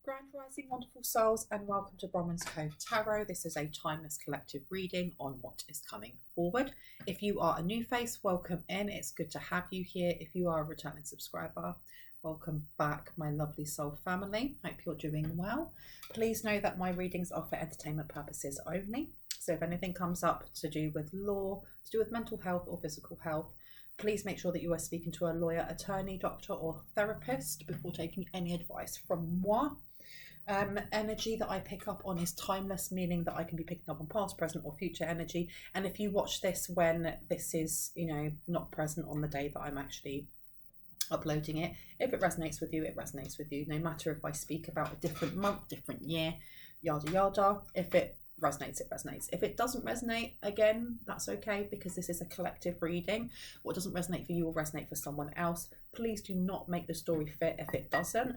Grand Rising, wonderful souls, and welcome to Bronwen's Cove Tarot. This is a timeless collective reading on what is coming forward. If you are a new face, welcome in. It's good to have you here. If you are a returning subscriber, welcome back, my lovely soul family. Hope you're doing well. Please know that my readings are for entertainment purposes only. So if anything comes up to do with law, to do with mental health or physical health, please make sure that you are speaking to a lawyer, attorney, doctor or therapist before taking any advice from moi. Energy that I pick up on is timeless, meaning that I can be picking up on past, present or future energy. And if you watch this when this is, not present on the day that I'm actually uploading it, if it resonates with you, it resonates with you. No matter if I speak about a different month, different year, yada yada. If it resonates, it resonates. If it doesn't resonate, again, that's okay, because this is a collective reading. What doesn't resonate for you will resonate for someone else. Please do not make the story fit if it doesn't.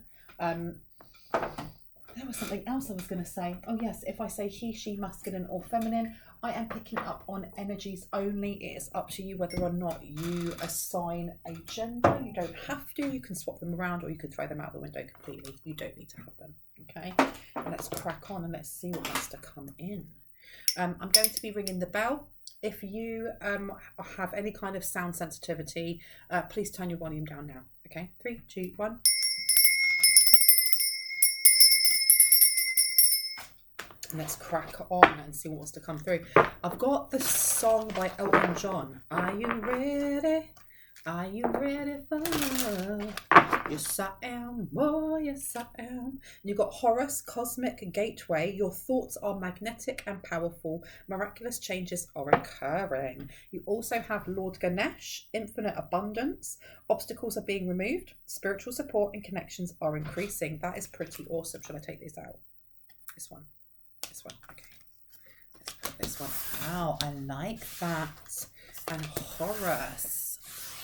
There was something else I was going to say. Oh yes, if I say he, she, masculine or feminine, I am picking up on energies only. It is up to you whether or not you assign a gender. You don't have to. You can swap them around or you can throw them out the window completely. You don't need to have them. Okay, and let's crack on and let's see what wants to come in. I'm going to be ringing the bell. If you have any kind of sound sensitivity, please turn your volume down now. Okay, 3, 2, 1. Let's crack on and see what wants to come through. I've got the song by Elton John. Are you ready? Are you ready for love? Yes, I am. Oh, yes, I am. And you've got Horus, Cosmic Gateway. Your thoughts are magnetic and powerful. Miraculous changes are occurring. You also have Lord Ganesh, infinite abundance. Obstacles are being removed. Spiritual support and connections are increasing. That is pretty awesome. Should I take this out? This one. This one. Okay. Let's put this one out. I like that. And Horus.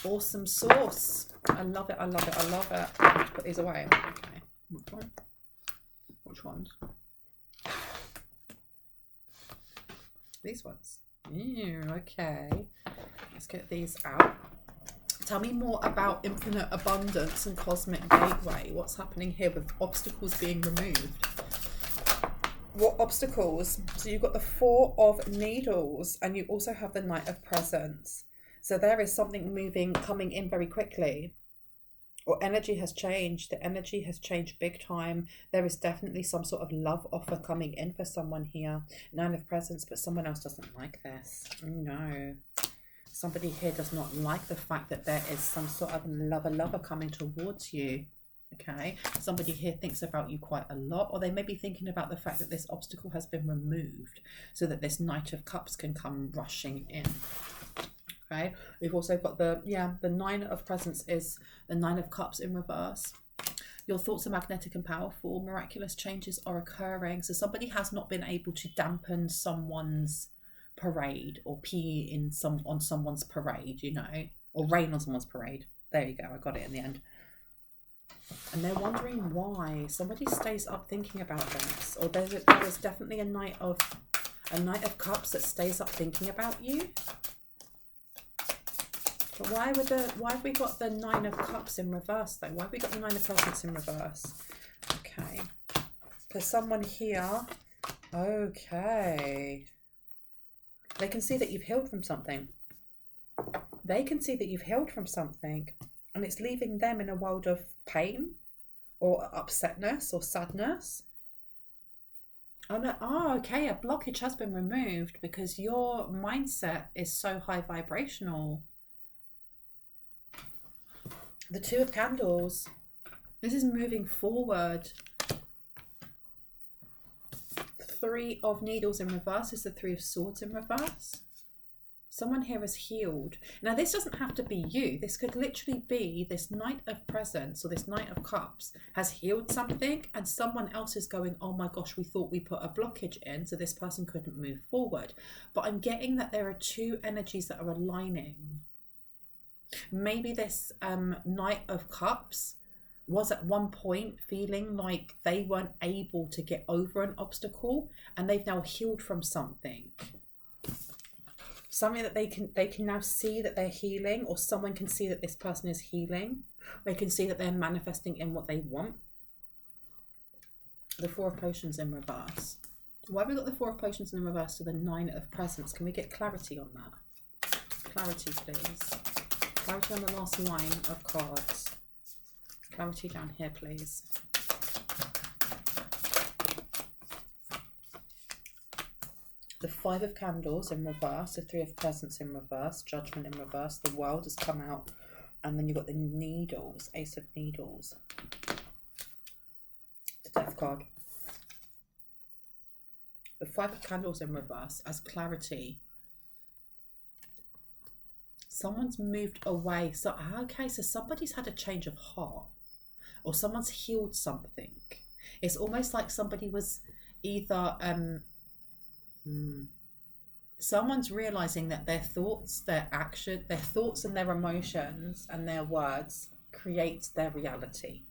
Awesome sauce. I love it. I love it. I love it. I have to put these away. Okay. Which one? Which ones? These ones. Ew, okay. Let's get these out. Tell me more about infinite abundance and cosmic gateway. What's happening here with obstacles being removed? What obstacles? So you've got the 4 of Needles and you also have the Knight of Presents. So there is something moving, coming in very quickly. Or energy has changed. The energy has changed big time. There is definitely some sort of love offer coming in for someone here. 9 of Presents, but someone else doesn't like this. No. Somebody here does not like the fact that there is some sort of lover coming towards you. Okay, somebody here thinks about you quite a lot, or they may be thinking about the fact that this obstacle has been removed so that this Knight of Cups can come rushing in. Okay, we've also got the 9 of Presents is the 9 of Cups in reverse. Your thoughts are magnetic and powerful. Miraculous changes are occurring. So somebody has not been able to dampen someone's parade or pee on someone's parade, or rain on someone's parade. There you go, I got it in the end. And they're wondering why. Somebody stays up thinking about this, or there is definitely a Knight of Cups that stays up thinking about you. But why have we got the 9 of Cups in reverse though? Why have we got the 9 of Presents in reverse? Okay, because someone here, okay, they can see that you've healed from something. They can see that you've healed from something. And it's leaving them in a world of pain or upsetness or sadness. Oh, no. Oh, okay. A blockage has been removed because your mindset is so high vibrational. The 2 of Candles. This is moving forward. 3 of Needles in reverse is the 3 of Swords in reverse. Someone here is healed. Now, this doesn't have to be you. This could literally be this Knight of Presents or this Knight of Cups has healed something and someone else is going, oh my gosh, we thought we put a blockage in, so this person couldn't move forward. But I'm getting that there are 2 energies that are aligning. Maybe this Knight of Cups was at one point feeling like they weren't able to get over an obstacle and they've now healed from something. Something that they can now see that they're healing, or someone can see that this person is healing. They can see that they're manifesting in what they want. The Four of Potions in reverse. Why have we got the Four of Potions in reverse to the Nine of Presents? Can we get clarity on that? Clarity, please. Clarity on the last line of cards. Clarity down here, please. The Five of Candles in reverse. The Three of Presents in reverse. Judgment in reverse. The World has come out. And then you've got the Needles. Ace of Needles. The Death card. The Five of Candles in reverse as clarity. Someone's moved away. So, okay, so somebody's had a change of heart. Or someone's healed something. It's almost like somebody was either... someone's realizing that their thoughts, their action, their thoughts and their emotions and their words create their reality.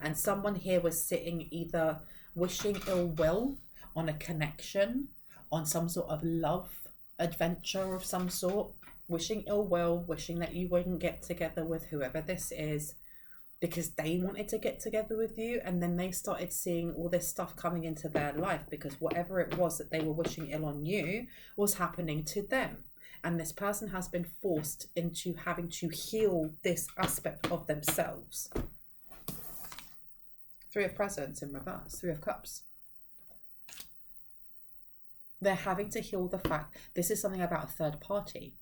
And someone here was sitting either wishing ill will on a connection, on some sort of love adventure of some sort, wishing ill will, wishing that you wouldn't get together with whoever this is because they wanted to get together with you, and then they started seeing all this stuff coming into their life because whatever it was that they were wishing ill on you was happening to them. And this person has been forced into having to heal this aspect of themselves. Three of Presents in reverse. Three of Cups. They're having to heal the fact this is something about a third party.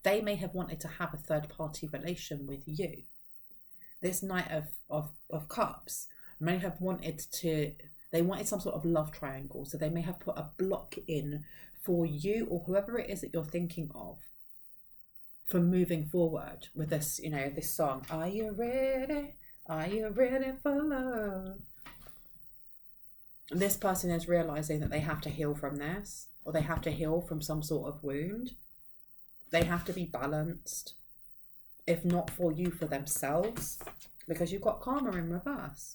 They may have wanted to have a third party relation with you. This Knight of Cups may have wanted to, they wanted some sort of love triangle. So they may have put a block in for you or whoever it is that you're thinking of for moving forward with this, you know, this song. Are you ready? Are you ready for love? This person is realizing that they have to heal from this, or they have to heal from some sort of wound. They have to be balanced, if not for you, for themselves, because you've got karma in reverse.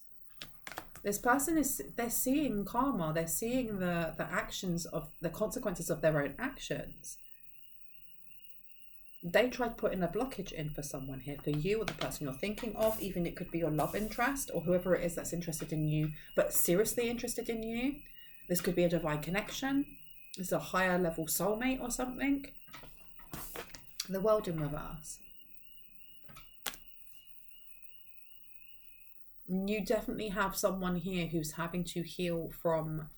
This person is, they're seeing karma, they're seeing the actions of, the consequences of their own actions. They tried putting a blockage in for someone here, for you or the person you're thinking of. Even it could be your love interest or whoever it is that's interested in you, but seriously interested in you. This could be a divine connection. This is a higher level soulmate or something. The World in reverse. You definitely have someone here who's having to heal from...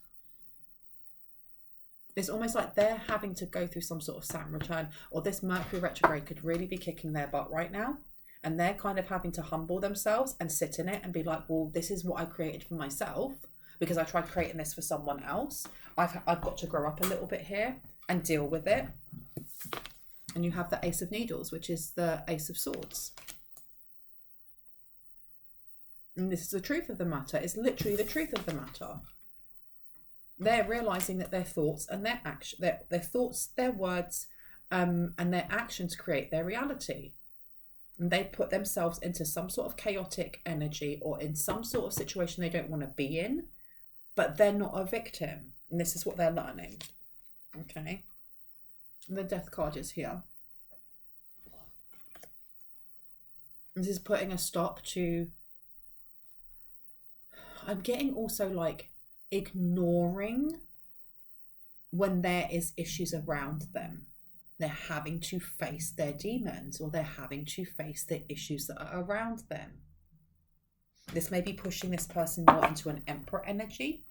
It's almost like they're having to go through some sort of Saturn return, or this Mercury retrograde could really be kicking their butt right now. And they're kind of having to humble themselves and sit in it and be like, well, this is what I created for myself because I tried creating this for someone else. I've got to grow up a little bit here and deal with it. And you have the Ace of Needles, which is the Ace of Swords. And this is the truth of the matter. It's literally the truth of the matter. They're realizing that their thoughts and their action, their thoughts, their words, and their actions create their reality. And they put themselves into some sort of chaotic energy or in some sort of situation they don't want to be in, but they're not a victim. And this is what they're learning. Okay. And the Death card is here. This is putting a stop to... I'm getting also like ignoring when there is issues around them. They're having to face their demons, or they're having to face the issues that are around them. This may be pushing this person more into an Emperor energy,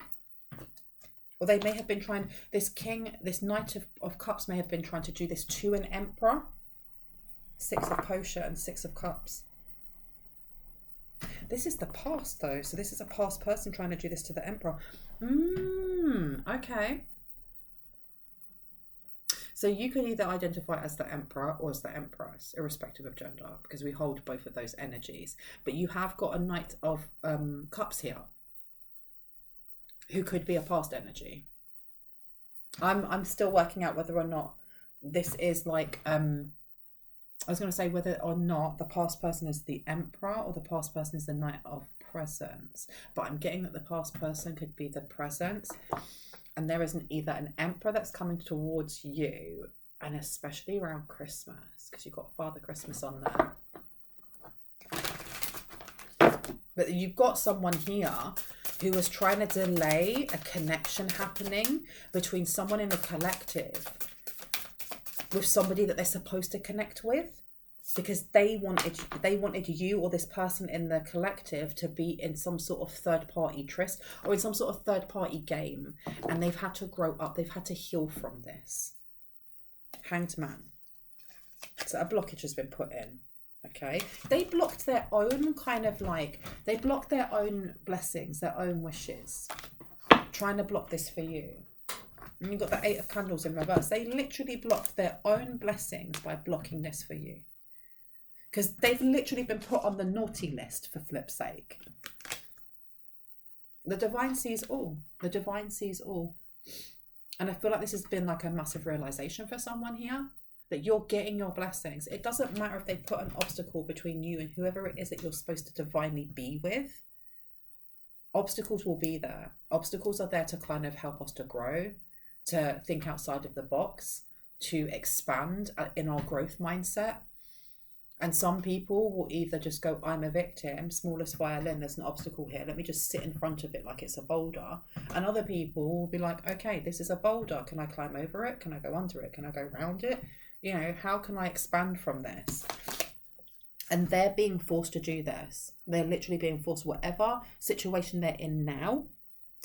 or they may have been trying, this King, this Knight of Cups may have been trying to do this to an Emperor. Six of Potions, Six of Cups. This is the past though, so this is a past person trying to do this to the Emperor. Okay. So you could either identify as the Emperor or as the Empress, irrespective of gender, because we hold both of those energies. But you have got a Knight of Cups here, who could be a past energy. I'm still working out whether or not this is like... I was going to say whether or not the past person is the Emperor or the past person is the Knight of Presents. But I'm getting that the past person could be the present. And there isn't either an Emperor that's coming towards you, and especially around Christmas, because you've got Father Christmas on there. But you've got someone here who was trying to delay a connection happening between someone in the collective with somebody that they're supposed to connect with, because they wanted you or this person in the collective to be in some sort of third-party tryst or in some sort of third-party game, and they've had to grow up, they've had to heal from this. Hanged Man. So a blockage has been put in. Okay, they blocked their own they blocked their own blessings, their own wishes, trying to block this for you. And you've got the 8 of Candles in reverse. They literally blocked their own blessings by blocking this for you. Because they've literally been put on the naughty list, for flip's sake. The divine sees all. The divine sees all. And I feel like this has been like a massive realization for someone here, that you're getting your blessings. It doesn't matter if they put an obstacle between you and whoever it is that you're supposed to divinely be with. Obstacles will be there. Obstacles are there to kind of help us to grow, to think outside of the box, to expand in our growth mindset. And some people will either just go, I'm a victim, smallest violin, there's an obstacle here, let me just sit in front of it like it's a boulder. And other people will be like, okay, this is a boulder. Can I climb over it? Can I go under it? Can I go around it? You know, how can I expand from this? And they're being forced to do this. They're literally being forced, whatever situation they're in now,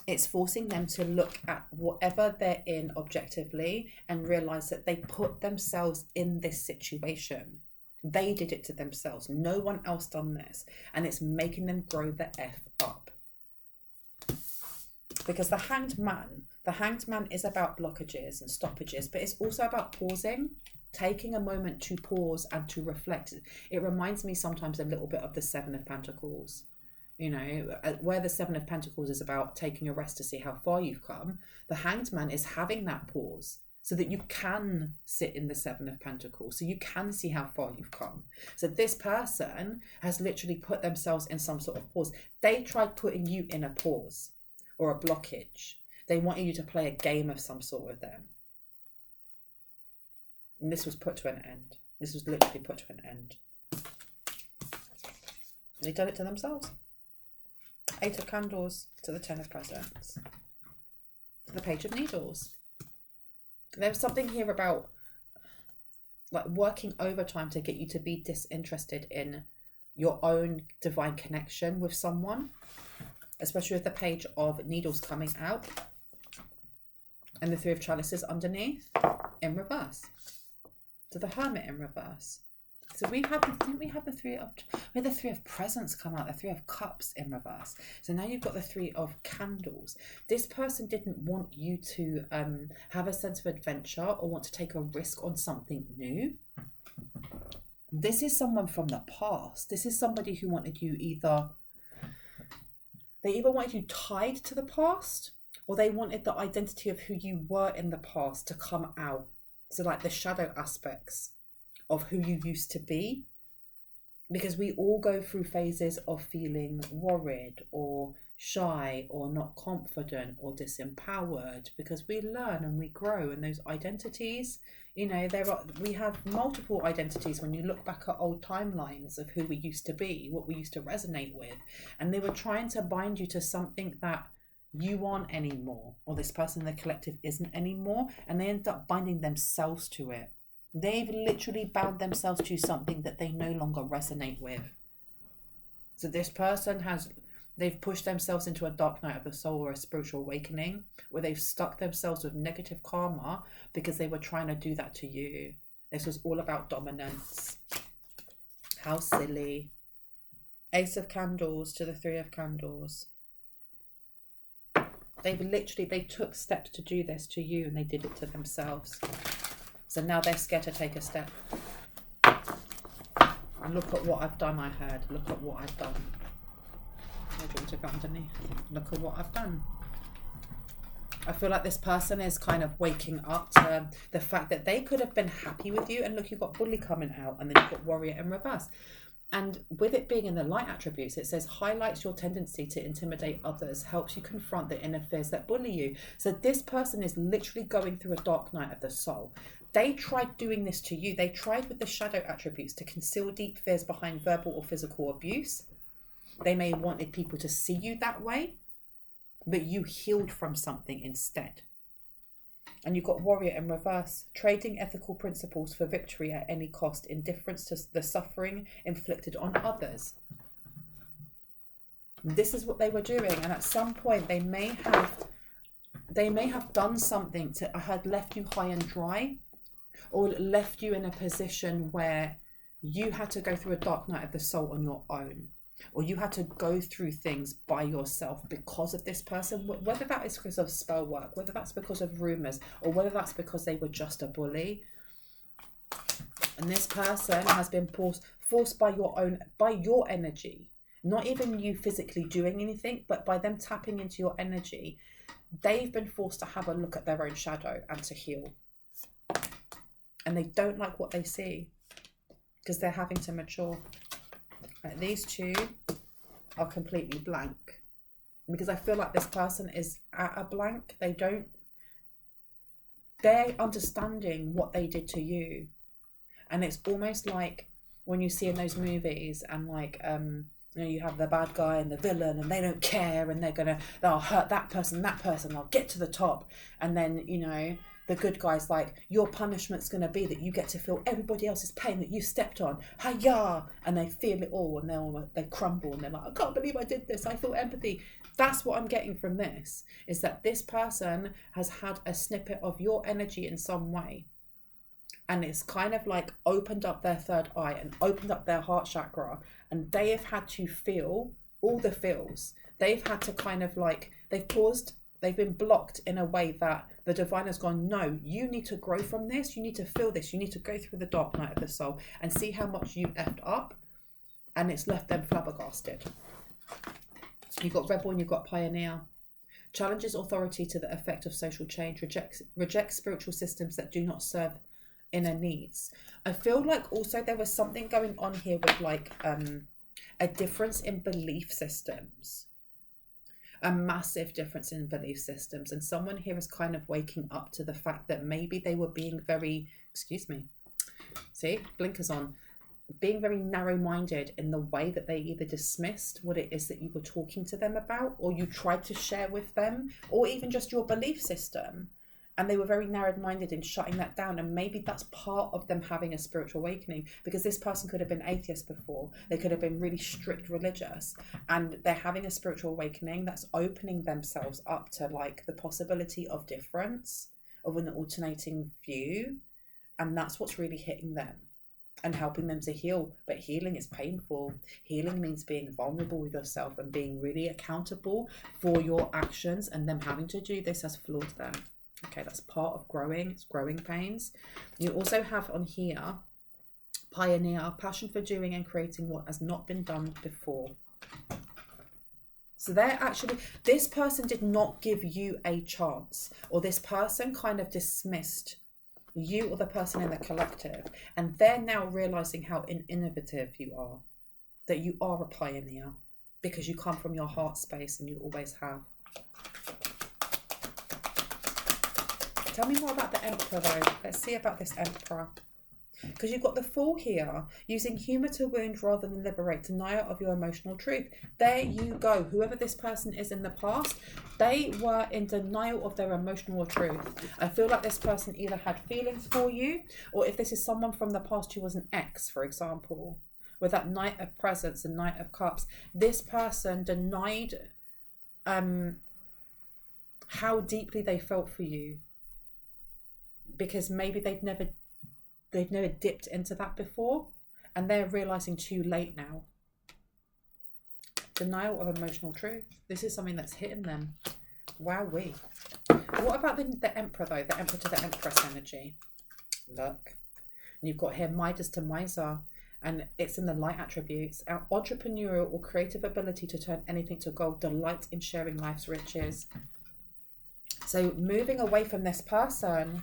it's forcing them to look at whatever they're in objectively and realize that they put themselves in this situation. They did it to themselves. No one else done this. And it's making them grow the F up. Because the Hanged Man is about blockages and stoppages, but it's also about pausing, taking a moment to pause and to reflect. It reminds me sometimes a little bit of the 7 of Pentacles. You know, where the 7 of Pentacles is about taking a rest to see how far you've come, the Hanged Man is having that pause so that you can sit in the 7 of Pentacles, so you can see how far you've come. So this person has literally put themselves in some sort of pause. They tried putting you in a pause or a blockage. They wanted you to play a game of some sort with them. And this was put to an end. This was literally put to an end. They done it to themselves. 8 of Candles to the 10 of Presents. To the Page of Needles. There's something here about like working overtime to get you to be disinterested in your own divine connection with someone, especially with the Page of Needles coming out and the 3 of Chalices underneath in reverse. To the Hermit in reverse. So we had the 3 of Presents come out, the 3 of Cups in reverse. So now you've got the 3 of Candles. This person didn't want you to have a sense of adventure or want to take a risk on something new. This is someone from the past. This is somebody who wanted you they either wanted you tied to the past, or they wanted the identity of who you were in the past to come out. So like the shadow aspects of who you used to be, because we all go through phases of feeling worried or shy or not confident or disempowered, because we learn and we grow, and those identities, you know, we have multiple identities when you look back at old timelines of who we used to be, what we used to resonate with, and they were trying to bind you to something that you aren't anymore, or this person in the collective isn't anymore, and they end up binding themselves to it. They've literally bound themselves to something that they no longer resonate with. So this person they've pushed themselves into a dark night of the soul or a spiritual awakening, where they've stuck themselves with negative karma because they were trying to do that to you. This was all about dominance. How silly. Ace of Candles to the 3 of Candles. They took steps to do this to you, and they did it to themselves. So now they're scared to take a step. Look at what I've done, I heard. Look at what I've done. I do want to go underneath. Look at what I've done. I feel like this person is kind of waking up to the fact that they could have been happy with you. And look, you've got Bully coming out, and then you've got Warrior in reverse. And with it being in the light attributes, it says highlights your tendency to intimidate others, helps you confront the inner fears that bully you. So this person is literally going through a dark night of the soul. They tried doing this to you. They tried with the shadow attributes to conceal deep fears behind verbal or physical abuse. They may have wanted people to see you that way, but you healed from something instead. And you've got Warrior in reverse, trading ethical principles for victory at any cost, indifference to the suffering inflicted on others. This is what they were doing, and at some point they may have done something to had left you high and dry, or left you in a position where you had to go through a dark night of the soul on your own, or you had to go through things by yourself because of this person, whether that is because of spell work, whether that's because of rumors, or whether that's because they were just a bully. And this person has been forced by your energy, not even you physically doing anything, but by them tapping into your energy, they've been forced to have a look at their own shadow and to heal. And they don't like what they see because they're having to mature. Like, these two are completely blank, because I feel like this person is at a blank. They're understanding what they did to you. And it's almost like when you see in those movies and like, you have the bad guy and the villain, and they don't care, and they'll hurt that person, they'll get to the top. And then, the good guy's like, your punishment's going to be that you get to feel everybody else's pain that you stepped on. Hi-ya! And they feel it all, and they crumble, and they're like, I can't believe I did this. I feel empathy. That's what I'm getting from this, is that this person has had a snippet of your energy in some way. And it's kind of like opened up their third eye and opened up their heart chakra. And they have had to feel all the feels. They've had to kind of like, they've paused. They've been blocked in a way that the divine has gone, no, you need to grow from this. You need to feel this. You need to go through the dark night of the soul and see how much you effed up. And it's left them flabbergasted. You've got Rebel and you've got Pioneer. Challenges authority to the effect of social change. Rejects spiritual systems that do not serve inner needs. I feel like also there was something going on here with like a difference in belief systems. A massive difference in belief systems, and someone here is kind of waking up to the fact that maybe they were being very, see, blinkers on, being very narrow-minded in the way that they either dismissed what it is that you were talking to them about, or you tried to share with them, or even just your belief system. And they were very narrow-minded in shutting that down. And maybe that's part of them having a spiritual awakening, because this person could have been atheist before. They could have been really strict religious. And they're having a spiritual awakening that's opening themselves up to like the possibility of difference, of an alternating view. And that's what's really hitting them and helping them to heal. But healing is painful. Healing means being vulnerable with yourself and being really accountable for your actions. And them having to do this has flawed them. Okay, that's part of growing. It's growing pains. You also have on here, Pioneer, passion for doing and creating what has not been done before. So they're actually, this person did not give you a chance, or this person kind of dismissed you or the person in the collective. And they're now realizing how innovative you are, that you are a pioneer, because you come from your heart space and you always have. Tell me more about the Emperor though. Let's see about this Emperor. Because you've got the Fool here, using humour to wound rather than liberate, denial of your emotional truth. There you go. Whoever this person is in the past, they were in denial of their emotional truth. I feel like this person either had feelings for you, or if this is someone from the past who was an ex, for example, with that Knight of Presents and Knight of Cups, this person denied how deeply they felt for you. Because maybe they've never dipped into that before, and they're realizing too late now. Denial of emotional truth. This is something that's hitting them. Wowee. What about the Emperor though? The Emperor to the Empress energy. Look. And you've got here Midas to Miser, and it's in the light attributes. Our entrepreneurial or creative ability to turn anything to gold, delight in sharing life's riches. So moving away from this person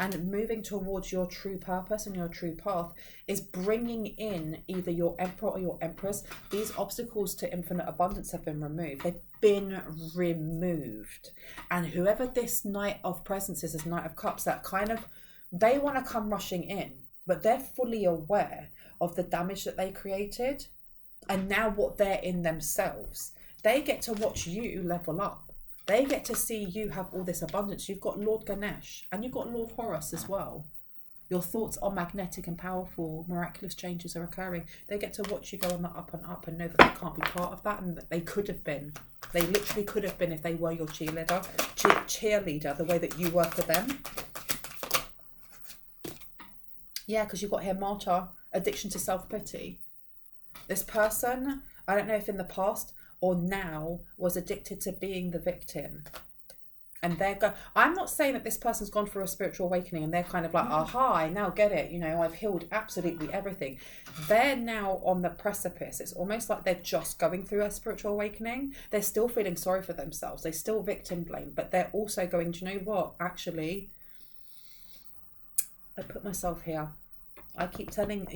and moving towards your true purpose and your true path is bringing in either your Emperor or your Empress. These obstacles to infinite abundance have been removed. They've been removed. And whoever this Knight of Presents is, this Knight of Cups, that kind of, they want to come rushing in, but they're fully aware of the damage that they created. And now what they're in themselves, they get to watch you level up. They get to see you have all this abundance. You've got Lord Ganesh and you've got Lord Horus as well. Your thoughts are magnetic and powerful. Miraculous changes are occurring. They get to watch you go on the up and up and know that they can't be part of that, and that they could have been. They literally could have been if they were your cheerleader, the way that you were for them. Yeah, because you've got here martyr, addiction to self-pity. This person, I don't know if in the past or now, was addicted to being the victim. And I'm not saying that this person's gone through a spiritual awakening and they're kind of like, aha, I now get it. You know, I've healed absolutely everything. They're now on the precipice. It's almost like they're just going through a spiritual awakening. They're still feeling sorry for themselves. They still victim blame, but they're also going, do you know what? Actually, I put myself here. I keep telling,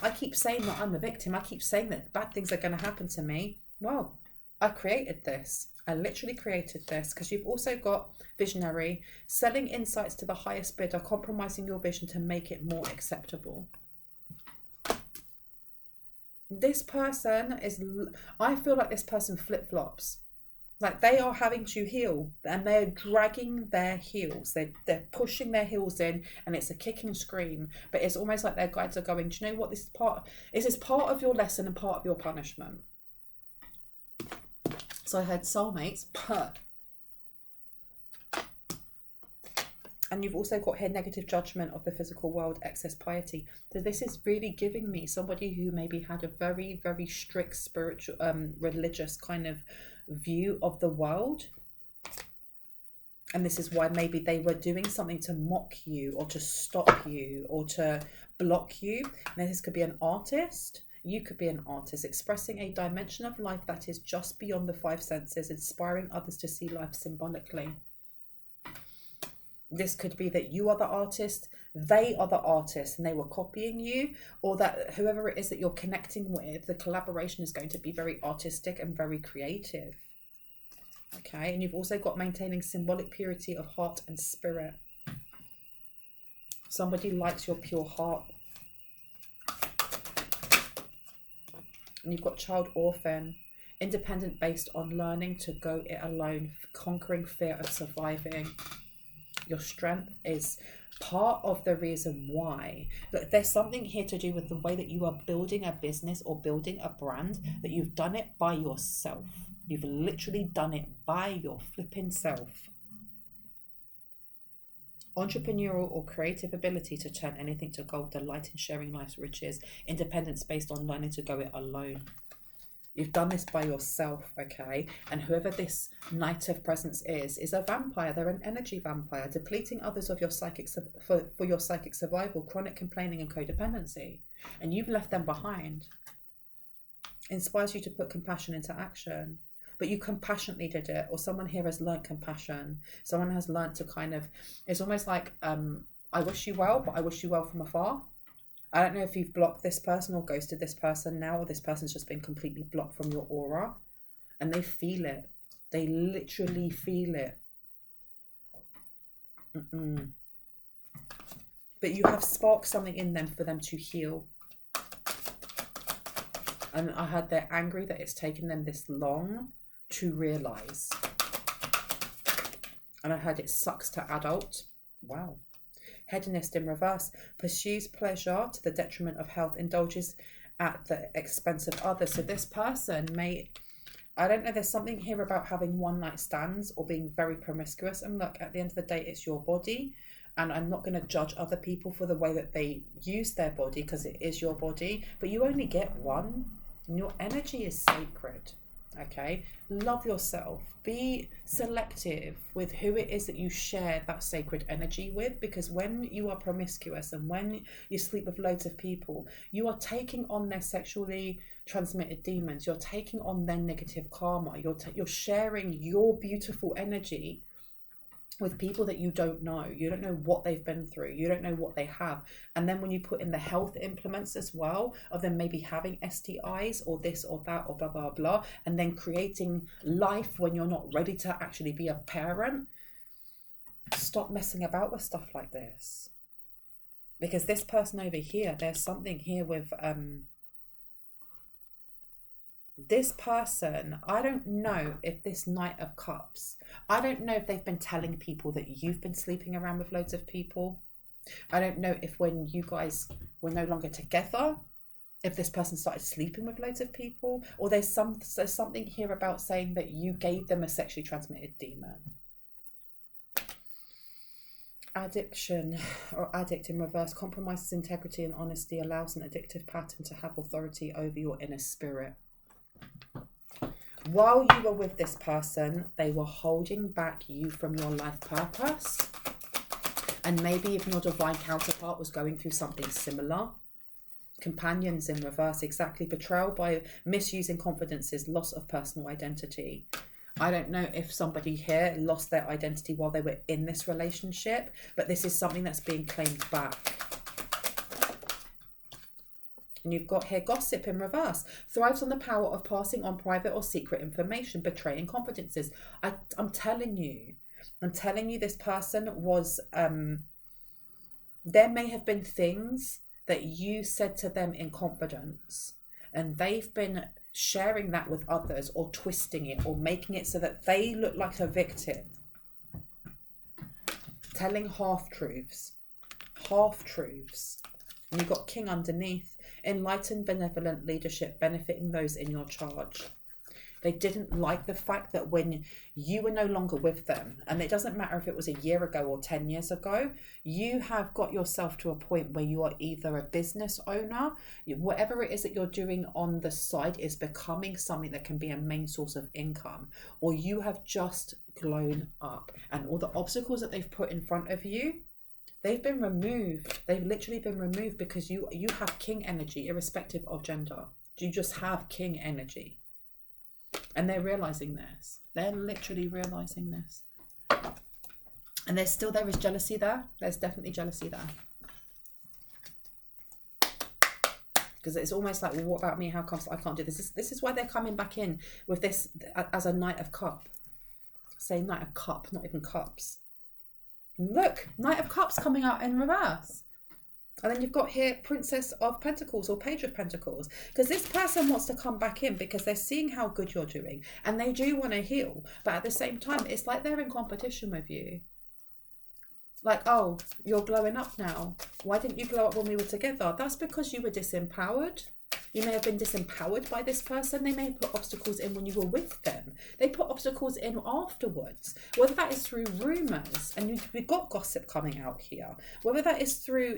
I keep saying that I'm a victim. I keep saying that bad things are going to happen to me. Well, I created this. I literally created this, because you've also got visionary, selling insights to the highest bidder, compromising your vision to make it more acceptable. This person I feel like this person flip-flops. Like they are having to heal and they're dragging their heels. They're pushing their heels in, and it's a kick and scream. But it's almost like their guides are going, do you know what? This is part of your lesson and part of your punishment. So I heard soulmates, and you've also got here negative judgment of the physical world, excess piety. So this is really giving me somebody who maybe had a very, very strict spiritual, religious kind of view of the world. And this is why maybe they were doing something to mock you or to stop you or to block you. Now this could be an artist. You could be an artist expressing a dimension of life that is just beyond the five senses, inspiring others to see life symbolically. This could be that you are the artist, they are the artist, and they were copying you, or that whoever it is that you're connecting with, the collaboration is going to be very artistic and very creative. Okay, and you've also got maintaining symbolic purity of heart and spirit. Somebody likes your pure heart. And you've got child orphan, independent based on learning to go it alone, conquering fear of surviving. Your strength is part of the reason why. Look, there's something here to do with the way that you are building a business or building a brand, that you've done it by yourself. You've literally done it by your flipping self. Entrepreneurial or creative ability to turn anything to gold, delight in sharing life's riches, independence based on learning to go it alone. You've done this by yourself, okay? And whoever this Knight of Presence is a vampire. They're an energy vampire, depleting others of your psychic for your psychic survival, chronic complaining and codependency. And you've left them behind. Inspires you to put compassion into action. But you compassionately did it, or someone here has learnt compassion. Someone has learnt to kind of, it's almost like, I wish you well, but I wish you well from afar. I don't know if you've blocked this person or ghosted this person now, or this person's just been completely blocked from your aura. And they feel it. They literally feel it. But you have sparked something in them for them to heal. And I heard they're angry that it's taken them this long to realise. And I heard it sucks to adult. Wow. Hedonist in reverse, pursues pleasure to the detriment of health, indulges at the expense of others. So this person may, I don't know, there's something here about having one night stands or being very promiscuous. And look, at the end of the day, it's your body. And I'm not going to judge other people for the way that they use their body, because it is your body. But you only get one. And your energy is sacred. Okay, love yourself. Be selective with who it is that you share that sacred energy with, because when you are promiscuous and when you sleep with loads of people, you are taking on their sexually transmitted demons. You're taking on their negative karma. You're sharing your beautiful energy with people that you don't know. You don't know what they've been through. You don't know what they have. And then when you put in the health implements as well, of them maybe having STIs or this or that or blah, blah, blah, and then creating life when you're not ready to actually be a parent, stop messing about with stuff like this. Because this person over here, there's something here with, this person, I don't know if this Knight of Cups, I don't know if they've been telling people that you've been sleeping around with loads of people. I don't know if when you guys were no longer together, if this person started sleeping with loads of people, or there's something here about saying that you gave them a sexually transmitted demon. Addiction or addict in reverse compromises integrity and honesty, allows an addictive pattern to have authority over your inner spirit. While you were with this person, they were holding back you from your life purpose. And maybe even your divine counterpart was going through something similar. Companions in reverse, exactly. Betrayal by misusing confidences, loss of personal identity. I don't know if somebody here lost their identity while they were in this relationship, but this is something that's being claimed back. And you've got here gossip in reverse. Thrives on the power of passing on private or secret information, betraying confidences. I'm telling you this person was, there may have been things that you said to them in confidence, and they've been sharing that with others or twisting it or making it so that they look like a victim. Telling half-truths. And you've got King underneath. Enlightened, benevolent leadership benefiting those in your charge. They didn't like the fact that when you were no longer with them, and it doesn't matter if it was a year ago or 10 years ago, you have got yourself to a point where you are either a business owner, whatever it is that you're doing on the side is becoming something that can be a main source of income, or you have just grown up and all the obstacles that they've put in front of you, they've been removed. They've literally been removed because you have king energy irrespective of gender. You just have king energy. And they're realizing this. They're literally realizing this. And there is jealousy there. There's definitely jealousy there. Because it's almost like, well, what about me? How come I can't do this? This is why they're coming back in with this as a Knight of Cup. Say Knight of Cup, not even cups. Look, Knight of Cups coming out in reverse. And then you've got here Princess of Pentacles or Page of Pentacles. Because this person wants to come back in because they're seeing how good you're doing. And they do want to heal. But at the same time, it's like they're in competition with you. Like, oh, you're glowing up now. Why didn't you glow up when we were together? That's because you were disempowered. You may have been disempowered by this person. They may have put obstacles in when you were with them. They put obstacles in afterwards. Whether that is through rumours, and we've got gossip coming out here. Whether that is through,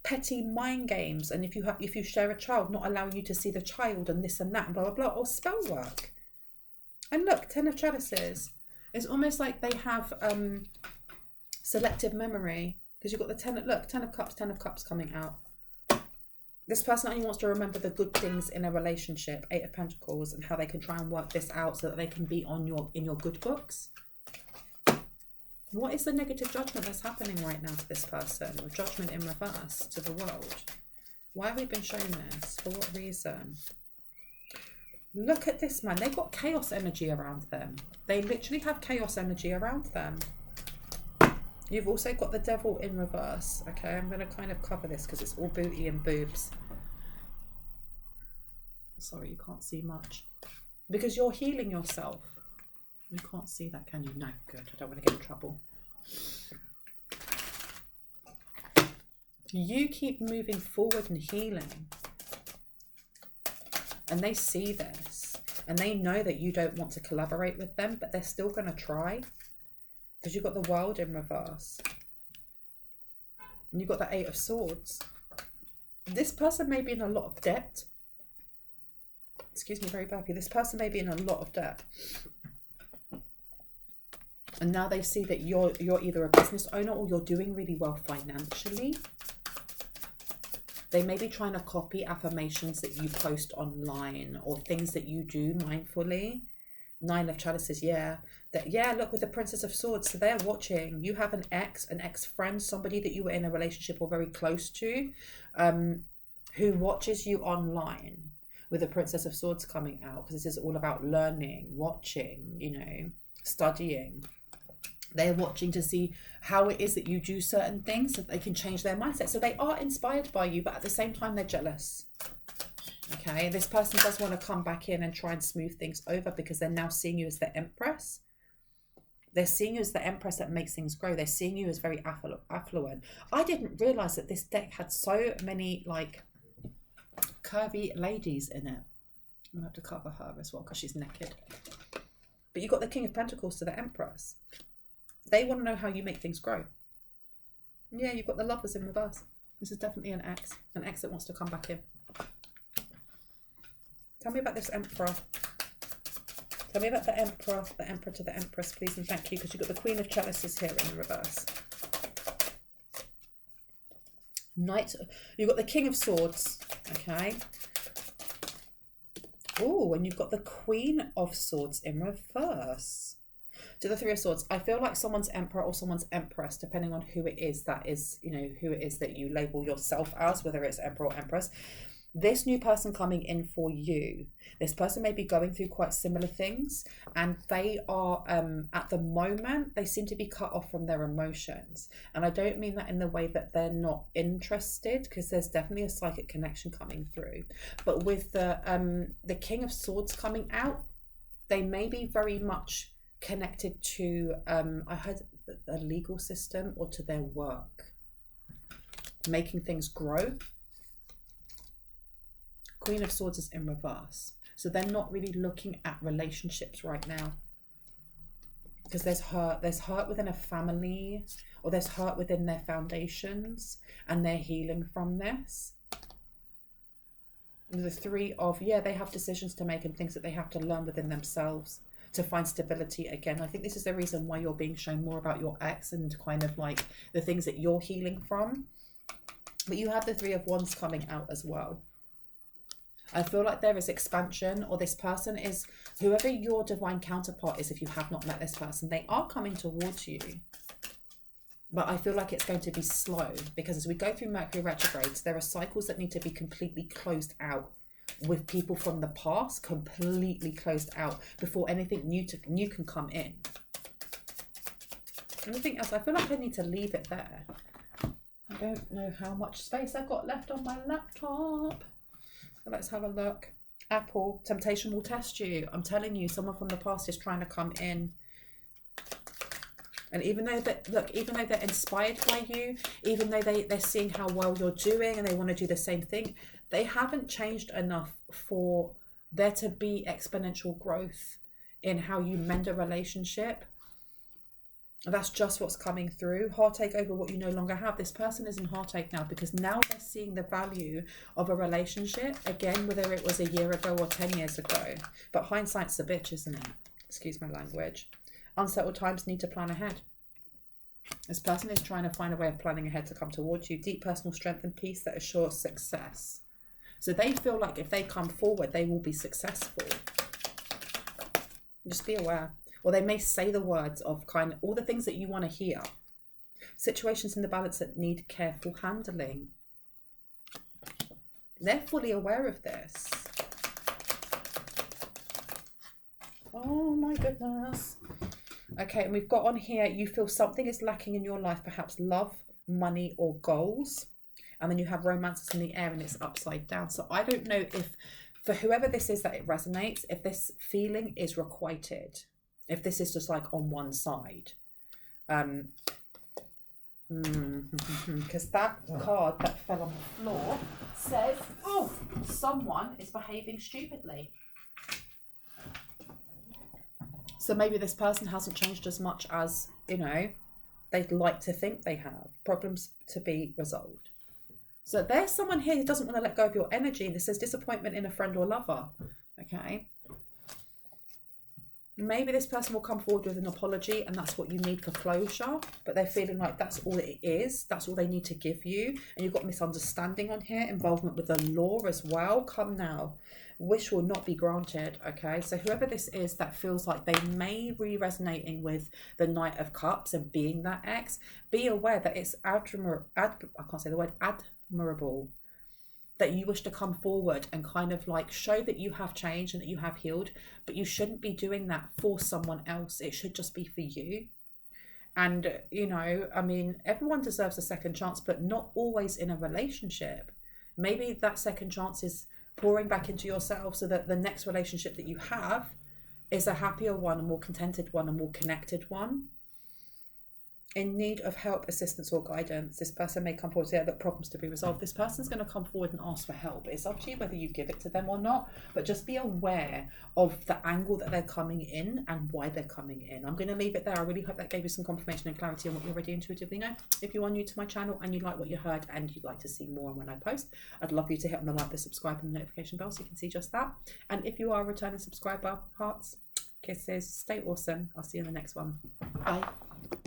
petty mind games, and if you share a child, not allowing you to see the child, and this and that, and blah, blah, blah, or spell work. And look, 10 of Chalices. It's almost like they have selective memory. Because you've got the 10 of Cups coming out. This person only wants to remember the good things in a relationship, 8 of Pentacles, and how they can try and work this out so that they can be in your good books. What is the negative judgment that's happening right now to this person? Or judgment in reverse to the world? Why have we been shown this? For what reason? Look at this, man. They've got chaos energy around them. They literally have chaos energy around them. You've also got the Devil in reverse. Okay, I'm going to kind of cover this because it's all booty and boobs. Sorry, you can't see much. Because you're healing yourself. You can't see that, can you? No, good. I don't want to get in trouble. You keep moving forward and healing. And they see this. And they know that you don't want to collaborate with them, but they're still going to try. Because you've got the World in reverse. And you've got the 8 of Swords. This person may be in a lot of debt. Excuse me, very burpy. This person may be in a lot of debt. And now they see that you're either a business owner or you're doing really well financially. They may be trying to copy affirmations that you post online or things that you do mindfully. 9 of Chalices, yeah. Look, with the Princess of Swords, so they're watching. You have an ex-friend, somebody that you were in a relationship or very close to, who watches you online with the Princess of Swords coming out, because this is all about learning, watching, studying. They're watching to see how it is that you do certain things so that they can change their mindset. So they are inspired by you, but at the same time, they're jealous. Okay, this person does want to come back in and try and smooth things over because they're now seeing you as the Empress. They're seeing you as the Empress that makes things grow. They're seeing you as very affluent. I didn't realise that this deck had so many like curvy ladies in it. I'm going to have to cover her as well because she's naked. But you've got the King of Pentacles to the Empress. They want to know how you make things grow. Yeah, you've got the Lovers in reverse. This is definitely an ex that wants to come back in. Tell me about this Emperor. Tell me about the Emperor to the Empress, please and thank you, because you've got the Queen of Chalices here in reverse. Knight, you've got the King of Swords, okay. Oh, and you've got the Queen of Swords in reverse. To the Three of Swords, I feel like someone's Emperor or someone's Empress, depending on who it is that is, you know, who it is that you label yourself as, whether it's Emperor or Empress. This new person coming in for you, this person may be going through quite similar things, and they are, at the moment, they seem to be cut off from their emotions. And I don't mean that in the way that they're not interested, because there's definitely a psychic connection coming through. But with the King of Swords coming out, they may be very much connected to, I heard, the legal system or to their work, making things grow. Queen of Swords is in reverse. So they're not really looking at relationships right now. Because there's hurt within a family, or there's hurt within their foundations, and they're healing from this. The Three of, yeah, they have decisions to make and things that they have to learn within themselves to find stability again. I think this is the reason why you're being shown more about your ex and kind of like the things that you're healing from. But you have the Three of Wands coming out as well. I feel like there is expansion, or this person is, whoever your divine counterpart is, if you have not met this person, they are coming towards you. But I feel like it's going to be slow, because as we go through Mercury retrogrades, there are cycles that need to be completely closed out, with people from the past completely closed out before anything new can come in. Anything else? I feel like I need to leave it there. I don't know how much space I've got left on my laptop. So let's have a look. Apple, temptation will test you. I'm telling you, someone from the past is trying to come in. And even though they're inspired by you, even though they're seeing how well you're doing and they want to do the same thing, they haven't changed enough for there to be exponential growth in how you mend a relationship. That's just what's coming through. Heartache over what you no longer have. This person is in heartache now because now they're seeing the value of a relationship. Again, whether it was a year ago or 10 years ago. But hindsight's a bitch, isn't it? Excuse my language. Unsettled times need to plan ahead. This person is trying to find a way of planning ahead to come towards you. Deep personal strength and peace that assures success. So they feel like if they come forward, they will be successful. Just be aware. Or they may say the words of kind of all the things that you want to hear. Situations in the balance that need careful handling. They're fully aware of this. Oh my goodness. Okay, and we've got on here, you feel something is lacking in your life, perhaps love, money, or goals. And then you have romances in the air and it's upside down. So I don't know if, for whoever this is that it resonates, if this feeling is requited. If this is just like on one side. Because that card that fell on the floor says, oh, someone is behaving stupidly. So maybe this person hasn't changed as much as, you know, they'd like to think they have. Problems to be resolved. So there's someone here who doesn't want to let go of your energy. This says disappointment in a friend or lover. Okay. Maybe this person will come forward with an apology and that's what you need for closure, but they're feeling like that's all it is. That's all they need to give you. And you've got misunderstanding on here, involvement with the law as well. Come now. Wish will not be granted, okay? So whoever this is that feels like they may be resonating with the Knight of Cups and being that ex, be aware that it's admirable that you wish to come forward and kind of like show that you have changed and that you have healed, but you shouldn't be doing that for someone else. It should just be for you. And, you know, I mean, everyone deserves a second chance, but not always in a relationship. Maybe that second chance is pouring back into yourself so that the next relationship that you have is a happier one, a more contented one, a more connected one. In need of help, assistance, or guidance, this person may come forward and say that problems to be resolved. This person's going to come forward and ask for help. It's up to you whether you give it to them or not, but just be aware of the angle that they're coming in and why they're coming in. I'm going to leave it there. I really hope that gave you some confirmation and clarity on what you already intuitively know. If you are new to my channel and you like what you heard and you'd like to see more when I post, I'd love you to hit on the like, the subscribe, and the notification bell so you can see just that. And if you are a returning subscriber, hearts, kisses, stay awesome. I'll see you in the next one. Bye.